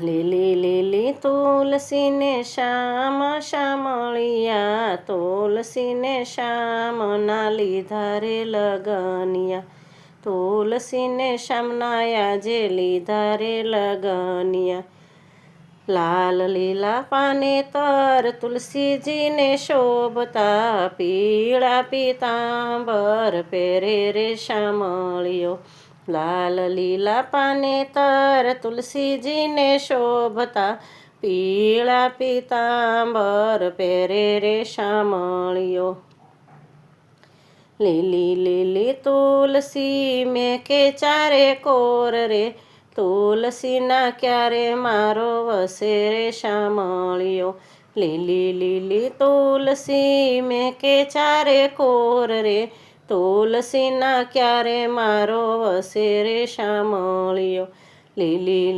લીલી લીલી તુલસીને શ્યામ શામળિયા, તુલસીને શ્યામના લીધા રે લગનિયા, તુલસીને શ્યામના આજે લીધા રે લગનિયા. લાલ લીલા પાનેતર તુલસીજીને શોભતા, પીળા પીતાંબર પહેરે રે શામળિયો. લાલ લીલા પાનેતર તુલસીજીને શોભતા, પીળા પીતાંબર પહેરે રે શામળિયો. લીલી લીલી તુલસી મેં કે ચારે કોર રે, તુલસીના ક્યારે મારો વસે રે શામળિયો. લીલી લીલી તુલસી મેં કે ચારે કોર રે, તુલસીના ક્યારે મારો વસે રે શામળિયો. લીલી